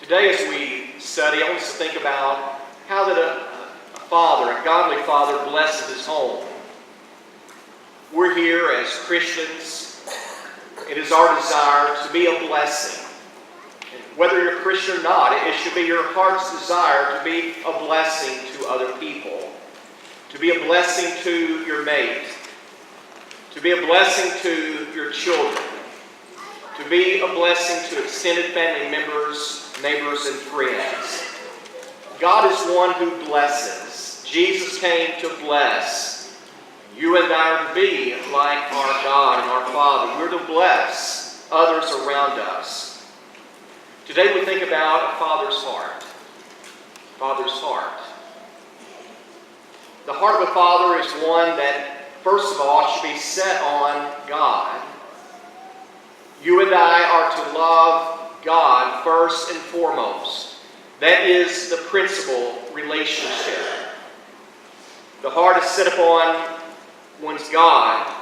Today as we study, I want us to think about how that a father, a godly father, blesses his home. We're here as Christians. It is our desire to be a blessing. And whether you're a Christian or not, it should be your heart's desire to be a blessing to other people. To be a blessing to your mate. To be a blessing to your children. To be a blessing to extended family members, neighbors, and friends. God is one who blesses. Jesus came to bless. You and I are to be like our God and our Father. We're to bless others around us. Today we think about a father's heart. Father's heart. The heart of a father is one that, first of all, should be set on God. You and I are to love God first and foremost. That is the principal relationship. The heart is set upon one's God.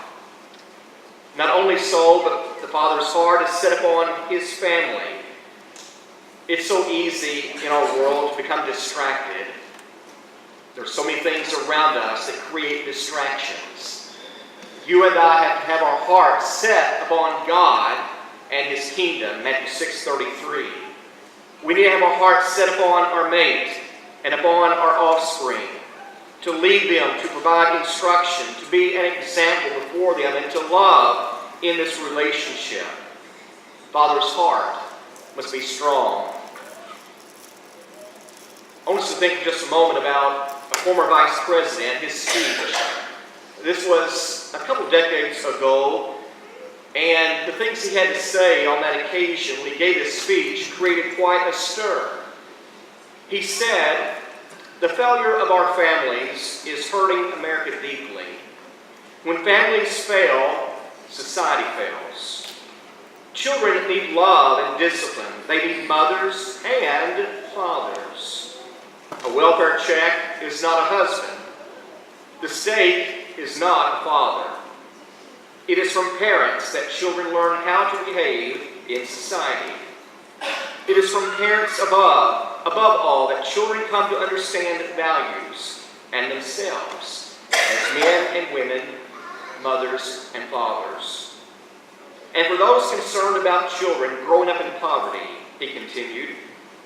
Not only so, but the father's heart is set upon his family. It's so easy in our world to become distracted. There's so many things around us that create distractions. You and I have to have our hearts set upon God and His kingdom, Matthew 6:33. We need to have our hearts set upon our mate and upon our offspring, to lead them, to provide instruction, to be an example before them, and to love in this relationship. Father's heart must be strong. I want us to think for just a moment about a former vice president, his speech. This was a couple decades ago, and the things he had to say on that occasion when he gave his speech created quite a stir. He said, "The failure of our families is hurting America deeply. When families fail, society fails. Children need love and discipline. They need mothers and fathers. A welfare check is not a husband. The state is not a father. It is from parents that children learn how to behave in society. It is from parents above all, that children come to understand values and themselves as men and women, mothers and fathers. And for those concerned about children growing up in poverty," he continued,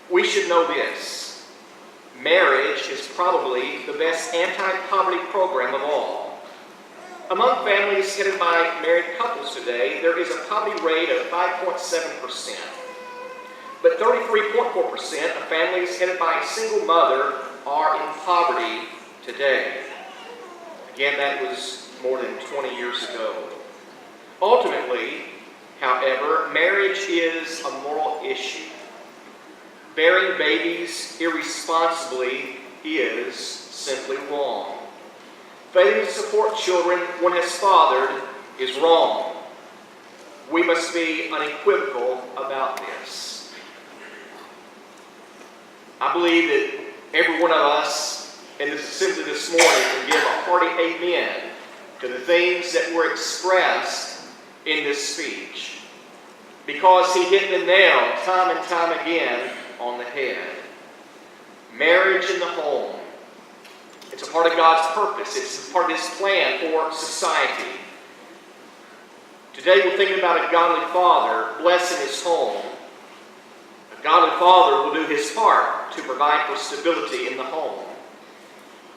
"we should know this. Marriage is probably the best anti-poverty program of all. Among families headed by married couples today, there is a poverty rate of 5.7%. But 33.4% of families headed by a single mother are in poverty today." Again, that was more than 20 years ago. Ultimately, however, marriage is a moral issue. Bearing babies irresponsibly is simply wrong. Failing to support children one has fathered is wrong. We must be unequivocal about this. I believe that every one of us in this assembly this morning can give a hearty amen to the things that were expressed in this speech, because he hit the nail time and time again on the head. Marriage in the home. It's a part of God's purpose. It's a part of His plan for society. Today we're thinking about a godly father blessing his home. A godly father will do his part to provide for stability in the home.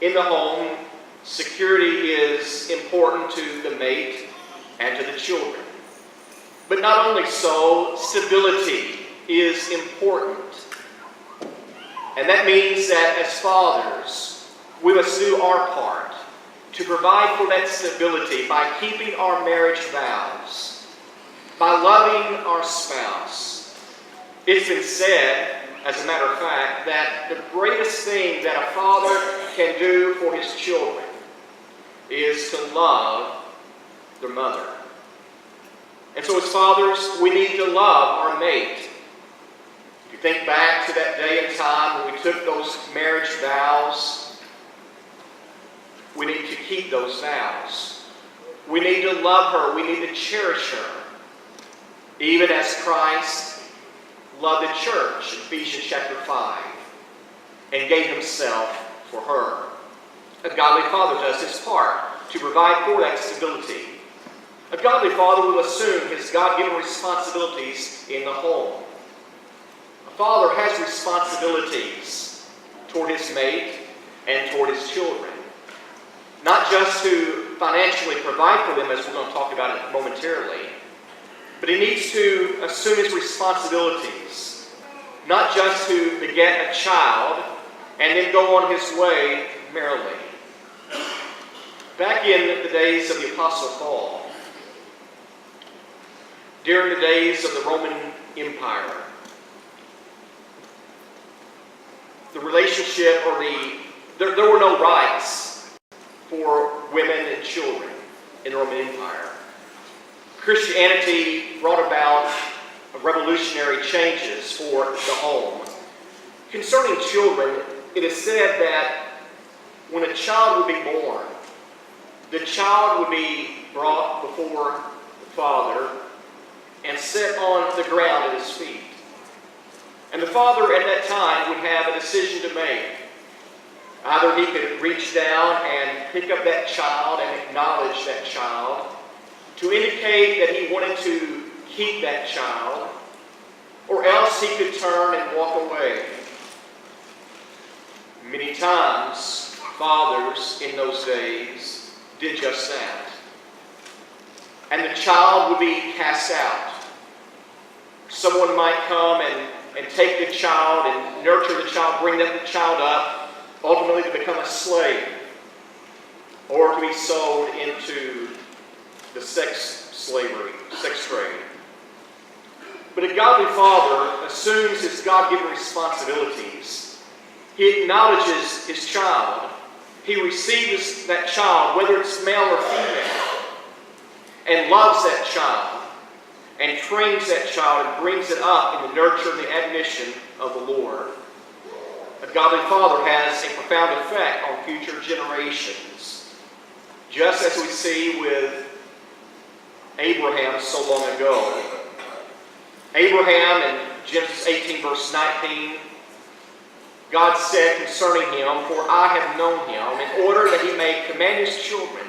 In the home, security is important to the mate and to the children. But not only so, stability is important. And that means that as fathers, we must do our part to provide for that stability by keeping our marriage vows, by loving our spouse. It's been said, as a matter of fact, that the greatest thing that a father can do for his children is to love their mother. And so as fathers, we need to love our mate. If you think back to that day and time when we took those marriage vows, we need to keep those vows. We need to love her. We need to cherish her. Even as Christ loved the church, in Ephesians chapter 5, and gave himself for her. A godly father does his part to provide for that stability. A godly father will assume his God-given responsibilities in the home. A father has responsibilities toward his mate and toward his children. Not just to financially provide for them, as we're going to talk about it momentarily, but he needs to assume his responsibilities, not just to beget a child and then go on his way merrily. Back in the days of the Apostle Paul, during the days of the Roman Empire, the relationship there were no rights for women and children in the Roman Empire. Christianity brought about revolutionary changes for the home. Concerning children, it is said that when a child would be born, the child would be brought before the father and set on the ground at his feet. And the father at that time would have a decision to make. Either he could reach down and pick up that child and acknowledge that child to indicate that he wanted to keep that child, or else he could turn and walk away. Many times, fathers in those days did just that. And the child would be cast out. Someone might come and take the child and nurture the child, bring the child up, ultimately to become a slave or to be sold into the sex trade. But a godly father assumes his God-given responsibilities. He acknowledges his child. He receives that child, whether it's male or female, and loves that child, and trains that child and brings it up in the nurture and the admonition of the Lord. A godly father has a profound effect on future generations, just as we see with Abraham so long ago. Abraham in Genesis 18 verse 19, God said concerning him, "For I have known him, in order that he may command his children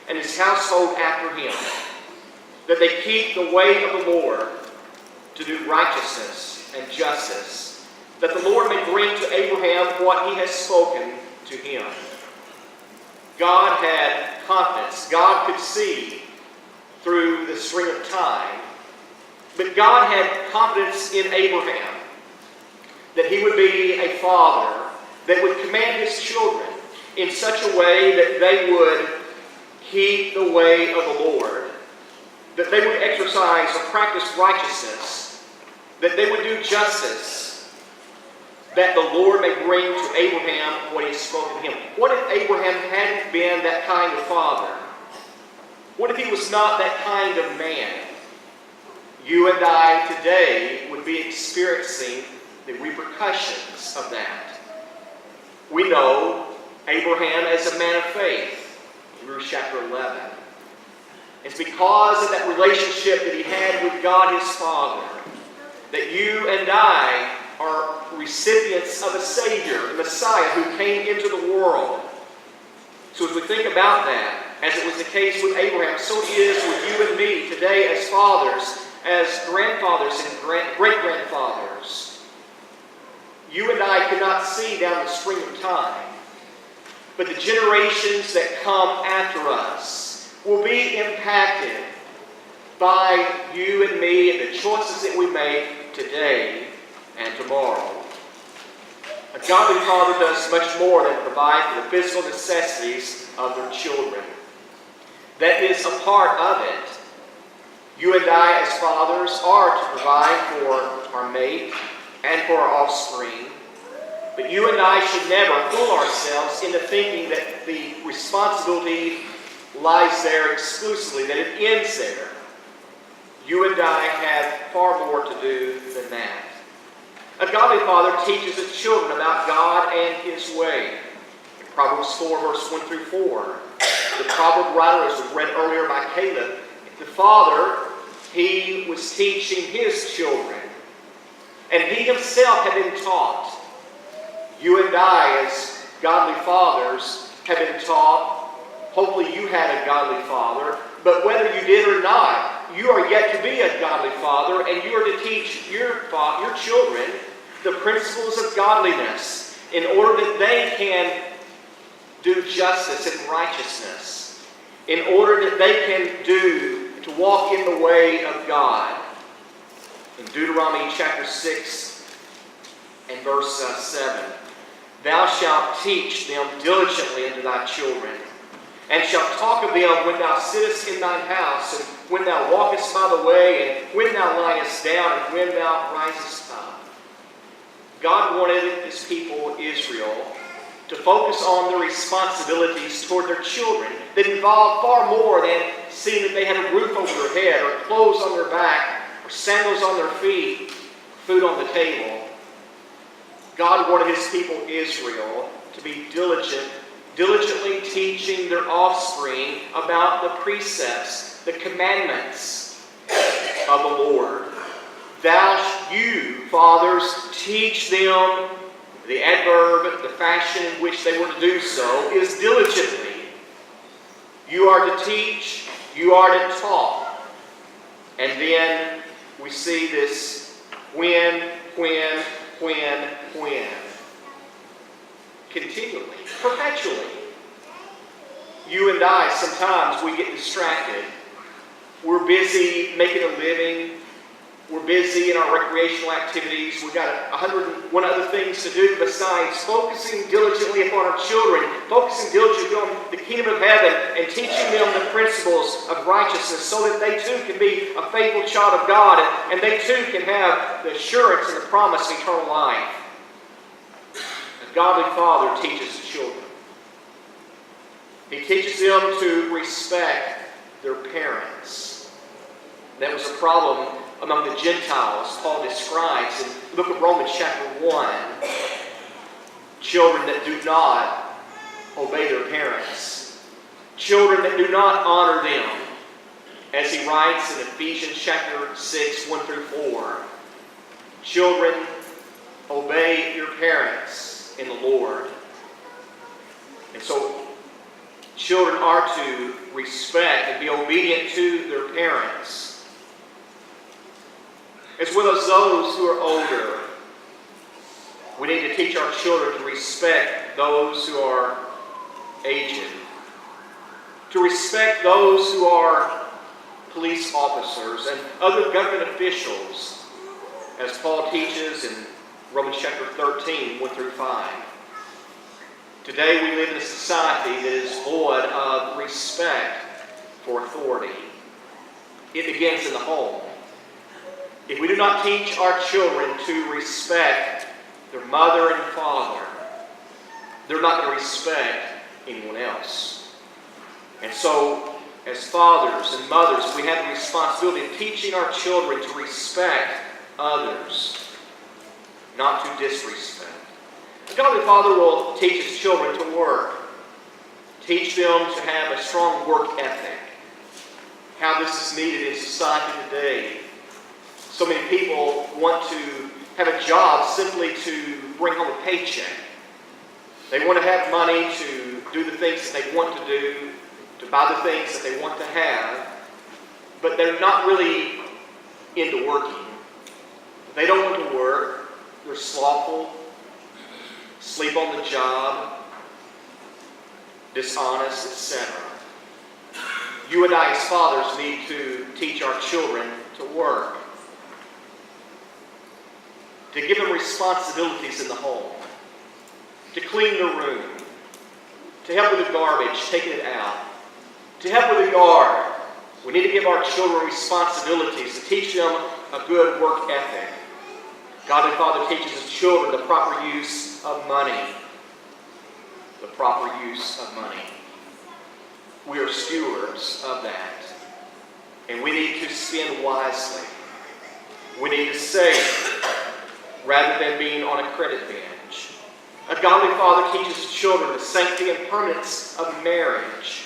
and his household after him, that they keep the way of the Lord to do righteousness and justice, that the Lord may bring to Abraham what he has spoken to him." God had confidence. God could see through the string of time. But God had confidence in Abraham that he would be a father that would command his children in such a way that they would keep the way of the Lord, that they would exercise or practice righteousness, that they would do justice, that the Lord may bring to Abraham what he has spoken to him. What if Abraham hadn't been that kind of father? What if he was not that kind of man? You and I today would be experiencing the repercussions of that. We know Abraham as a man of faith, Hebrews chapter 11. It's because of that relationship that he had with God his Father that you and I are recipients of a Savior, the Messiah, who came into the world. So as we think about that, as it was the case with Abraham, so it is with you and me today as fathers, as grandfathers and great-grandfathers. You and I cannot see down the string of time, but the generations that come after us will be impacted by you and me and the choices that we make today and tomorrow. A godly father does much more than provide for the physical necessities of their children. That is a part of it. You and I as fathers are to provide for our mate and for our offspring. But you and I should never fool ourselves into thinking that the responsibility lies there exclusively, that it ends there. You and I have far more to do than that. A godly father teaches his children about God and his way. In Proverbs 4, verse 1 through 4, the proverb writer, as was read earlier by Caleb, the father, he was teaching his children. And he himself had been taught. You and I, as godly fathers, have been taught. Hopefully you had a godly father. But whether you did or not, you are yet to be a godly father, and you are to teach your children the principles of godliness in order that they can do justice and righteousness, in order that they can to walk in the way of God. In Deuteronomy chapter 6 and verse 7, thou shalt teach them diligently unto thy children, and shalt talk of them when thou sittest in thine house, and when thou walkest by the way, and when thou liest down, and when thou risest up. God wanted his people, Israel, to focus on their responsibilities toward their children that involved far more than seeing that they had a roof over their head, or clothes on their back, or sandals on their feet, food on the table. God wanted his people, Israel, to be diligently teaching their offspring about the precepts, the commandments of the Lord. You, fathers, teach them. The adverb, the fashion in which they were to do so, is diligently. You are to teach, you are to talk. And then we see this when. Continually, perpetually. You and I, sometimes we get distracted. We're busy making a living. We're busy in our recreational activities. We've got 101 other things to do besides focusing diligently upon our children, focusing diligently on the kingdom of heaven, and teaching them the principles of righteousness so that they too can be a faithful child of God, and they too can have the assurance and the promise of eternal life. A godly father teaches his children. He teaches them to respect their parents. That was a problem among the Gentiles, Paul describes in the book of Romans chapter 1. Children that do not obey their parents. Children that do not honor them. As he writes in Ephesians chapter 6, 1 through 4. Children, obey your parents in the Lord. And so, children are to respect and be obedient to their parents, as well as those who are older. We need to teach our children to respect those who are aged, to respect those who are police officers and other government officials, as Paul teaches in Romans chapter 13, 1 through 5. Today we live in a society that is void of respect for authority. It begins in the home. If we do not teach our children to respect their mother and father, they're not going to respect anyone else. And so, as fathers and mothers, we have the responsibility of teaching our children to respect others, not to disrespect. A godly father will teach his children to work, teach them to have a strong work ethic, how this is needed in society today. So many people want to have a job simply to bring home a paycheck. They want to have money to do the things that they want to do, to buy the things that they want to have, but they're not really into working. They don't want to work. They're slothful, sleep on the job, dishonest, etc. You and I as fathers need to teach our children to work, to give them responsibilities in the home, to clean the room, to help with the garbage, taking it out, to help with the yard. We need to give our children responsibilities, to teach them a good work ethic. God the Father teaches his children the proper use of money. The proper use of money. We are stewards of that. And we need to spend wisely. We need to save rather than being on a credit bench. A godly father teaches his children the sanctity and permanence of marriage.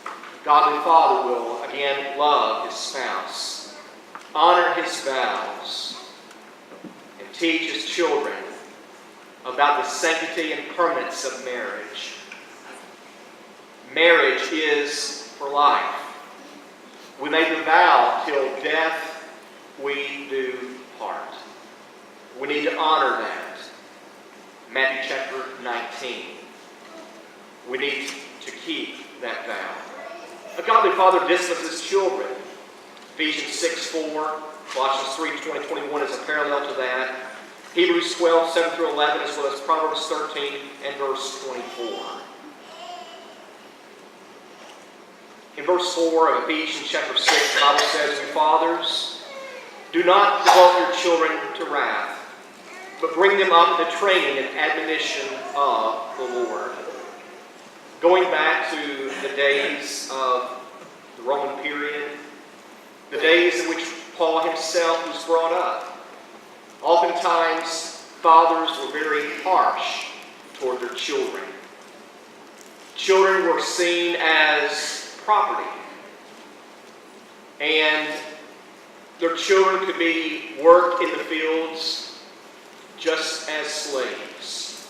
A godly father will, again, love his spouse, honor his vows, teach his children about the sanctity and permanence of marriage. Marriage is for life. We made the vow, till death we do part. We need to honor that. Matthew chapter 19. We need to keep that vow. A godly father disciplines his children. Ephesians 6:4, Colossians 3:20, 21 is a parallel to that. Hebrews 12:7-11, as well as Proverbs 13 and verse 24. In verse 4 of Ephesians chapter 6, the Bible says, "You fathers, do not provoke your children to wrath, but bring them up in the training and admonition of the Lord." Going back to the days of the Roman period, the days in which Paul himself was brought up, oftentimes fathers were very harsh toward their children. Children were seen as property, and their children could be worked in the fields just as slaves,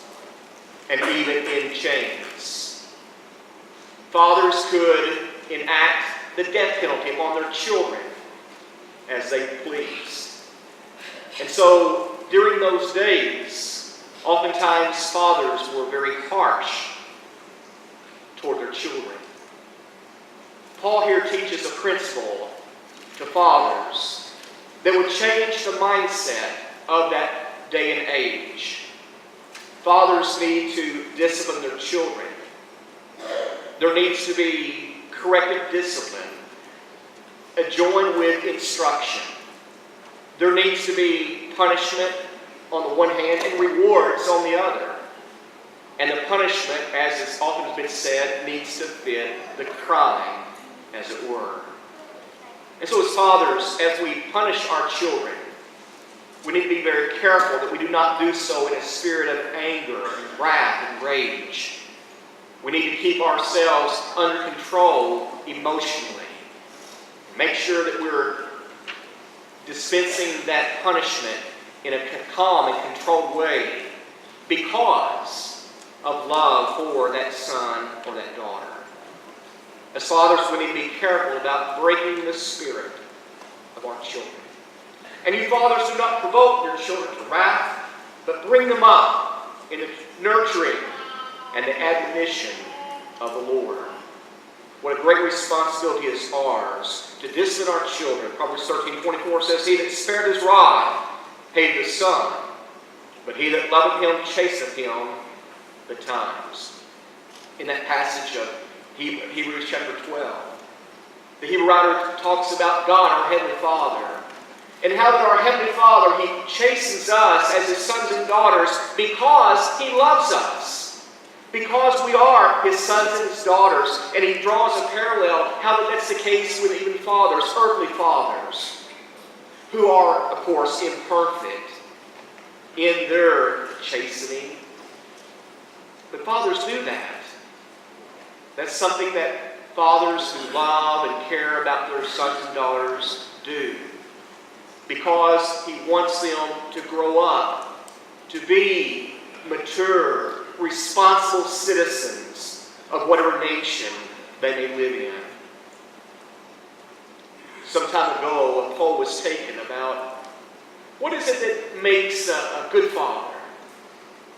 and even in chains. Fathers could enact the death penalty upon their children as they pleased. And so, during those days, oftentimes fathers were very harsh toward their children. Paul here teaches a principle to fathers that would change the mindset of that day and age. Fathers need to discipline their children. There needs to be corrective discipline, adjoined with instruction. There needs to be punishment on the one hand and rewards on the other. And the punishment, as has often been said, needs to fit the crime, as it were. And so as fathers, as we punish our children, we need to be very careful that we do not do so in a spirit of anger and wrath and rage. We need to keep ourselves under control emotionally. Make sure that we're dispensing that punishment in a calm and controlled way because of love for that son or that daughter. As fathers, we need to be careful about breaking the spirit of our children. And you fathers, do not provoke your children to wrath, but bring them up in the nurturing and the admonition of the Lord. What a great responsibility is ours to discipline our children. Proverbs 13:24 says, "He that spared his rod hated his son, but he that loveth him chaseth him betimes." In that passage of Hebrews chapter 12, the Hebrew writer talks about God, our Heavenly Father, and how that our Heavenly Father, He chastens us as His sons and daughters because He loves us. Because we are His sons and His daughters. And He draws a parallel how that's the case with even fathers, earthly fathers, who are, of course, imperfect in their chastening. But fathers do that. That's something that fathers who love and care about their sons and daughters do. Because He wants them to grow up, to be mature, responsible citizens of whatever nation they may live in. Some time ago, a poll was taken about what is it that makes a good father?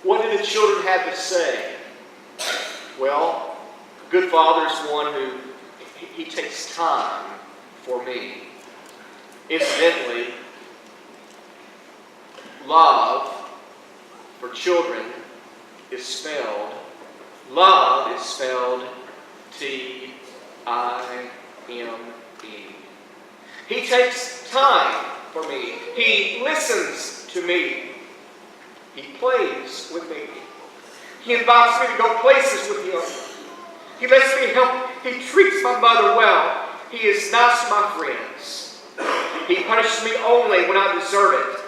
What do the children have to say? Well, a good father is one who he takes time for me. Incidentally, love for children is spelled T-I-M-E. He takes time for me. He listens to me. He plays with me. He invites me to go places with him. He lets me help. He treats my mother well. He is nice to my friends. He punishes me only when I deserve it.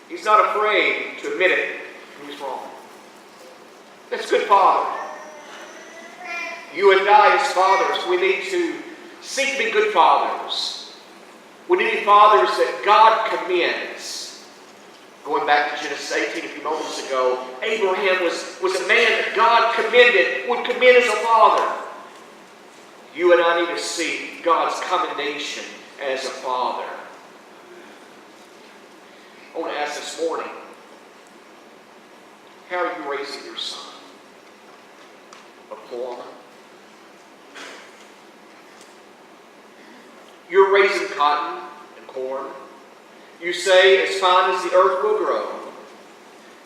He's not afraid to admit it when he's wrong. That's good father. You and I as fathers, we need to seek to be good fathers. We need to be fathers that God commends. Going back to Genesis 18 a few moments ago, Abraham was a man that God commended, would commend as a father. You and I need to see God's commendation as a father. I want to ask this morning, how are you raising your son? A farmer? You're raising cotton and corn. You say, as fine as the earth will grow.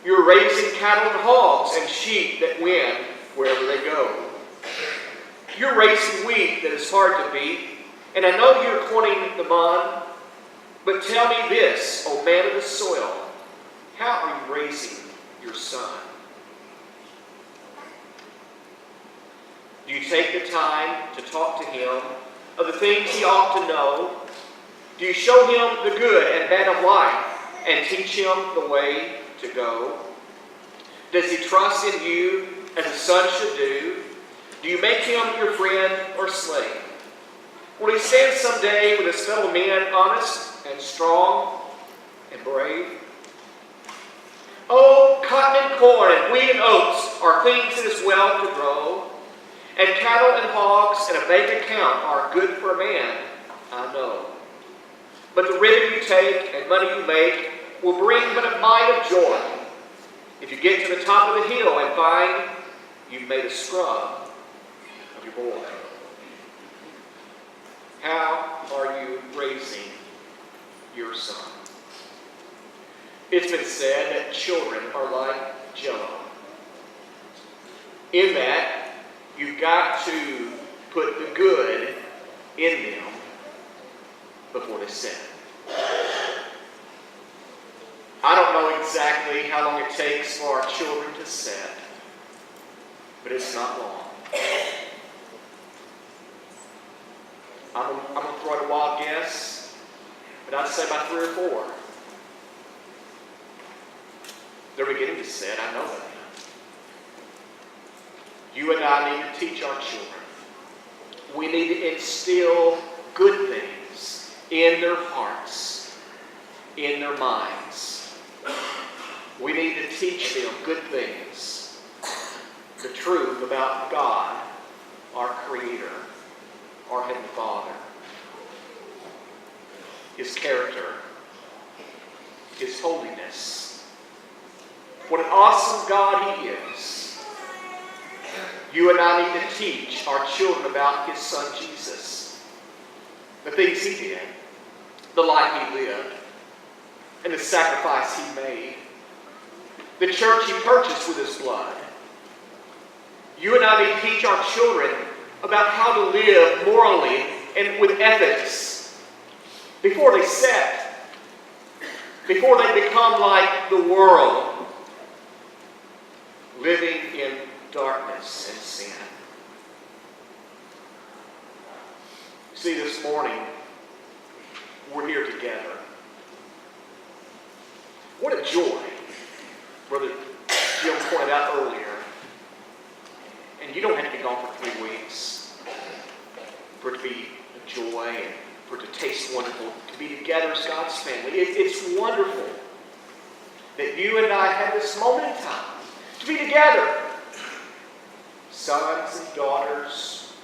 You're raising cattle and hogs and sheep that win wherever they go. You're raising wheat that is hard to beat. And I know you're courting the bond. But tell me this, O man of the soil, how are you raising your son? Do you take the time to talk to him of the things he ought to know? Do you show him the good and bad of life and teach him the way to go? Does he trust in you as a son should do? Do you make him your friend or slave? Will he stand someday with his fellow men honest and strong and brave? Oh, cotton and corn and wheat and oats are things it is well to grow. And cattle and hogs and a bank account are good for a man, I know. But the ribbon you take and money you make will bring but a mite of joy if you get to the top of the hill and find you've made a scrub of your boy. How are you raising your son? It's been said that children are like Jello. In that, you've got to put the good in them before they sin. I don't know exactly how long it takes for our children to sin, but it's not long. I'm going to throw out a wild guess, but I'd say about 3 or 4. They're beginning to sin, I know that. You and I need to teach our children. We need to instill good things in their hearts, in their minds. We need to teach them good things. The truth about God, our Creator, our Heavenly Father. His character. His holiness. What an awesome God He is. You and I need to teach our children about His Son Jesus. The things He did. The life He lived. And the sacrifice He made. The church He purchased with His blood. You and I need to teach our children about how to live morally and with ethics before they set. Before they become like the world. Living in darkness and sin. See, this morning, we're here together. What a joy, Brother Jim pointed out earlier. And you don't have to be gone for 3 weeks for it to be a joy and for it to taste wonderful, to be together as God's family. It's wonderful that you and I have this moment in time to be together. Sons and daughters,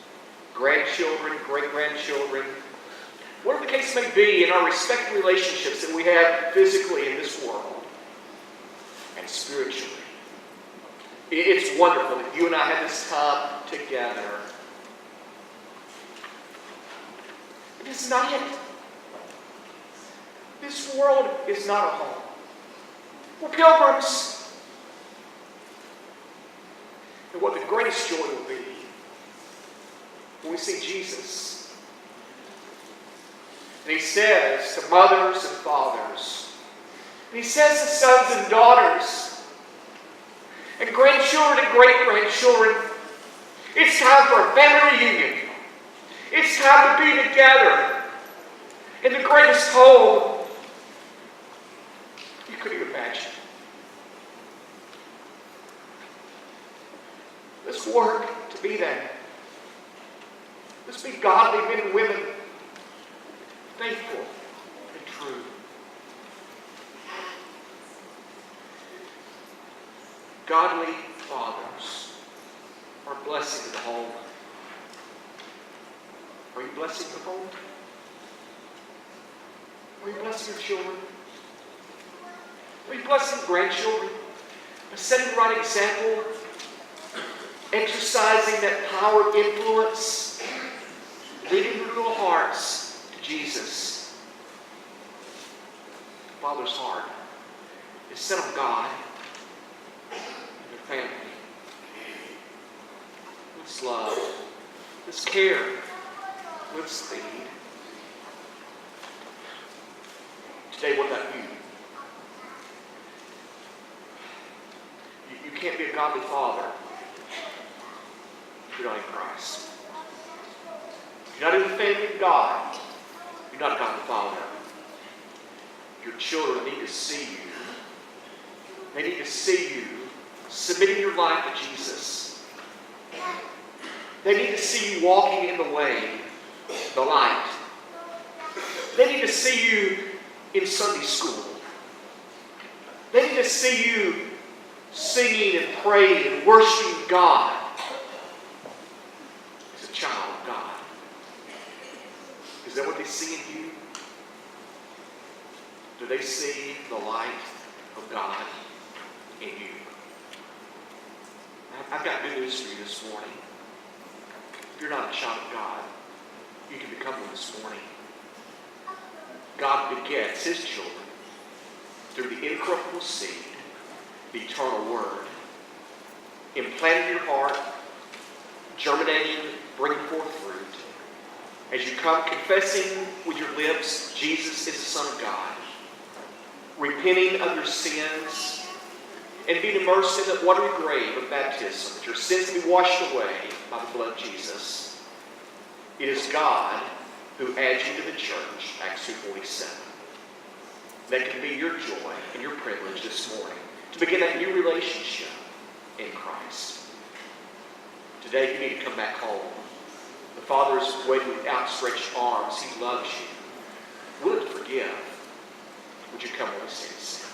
grandchildren, great-grandchildren, whatever the case may be in our respective relationships that we have physically in this world and spiritually. It's wonderful that you and I have this time together. But this is not it. This world is not a home. We're pilgrims. And what the greatest joy will be when we see Jesus. And He says to mothers and fathers, and He says to sons and daughters, and grandchildren and great-grandchildren, it's time for a family reunion. It's time to be together in the greatest home you could even imagine. Let's work to be that. Let's be godly men and women, faithful and true. Godly fathers are a blessing to the home. Are you blessing your home? Are you blessing your children? Are you blessing grandchildren? By setting the right example, exercising that power of influence, leading your little hearts to Jesus. The Father's heart is set on God and their family. Let's love. Let's care. Let's lead. Today, what about you? You can't be a godly father if you're not in Christ. If you're not in the family of God, you're not a godly father. Your children need to see you. They need to see you submitting your life to Jesus. They need to see you walking in the way, the light. They need to see you in Sunday school. They need to see you singing and praying and worshiping God as a child of God. Is that what they see in you? Do they see the light of God in you? I've got good news for you this morning. If you're not a child of God, you can become one this morning. God begets His children through the incorruptible seed, the eternal Word, implanted in your heart, germinating, bringing forth fruit. As you come confessing with your lips, Jesus is the Son of God, repenting of your sins, and being immersed in the watery grave of baptism, that your sins can be washed away by the blood of Jesus. It is God who adds you to the church, Acts 2:47. That can be your joy and your privilege this morning, to begin that new relationship in Christ. Today you need to come back home. The Father is waiting with outstretched arms. He loves you, willing to forgive. Would you come with us?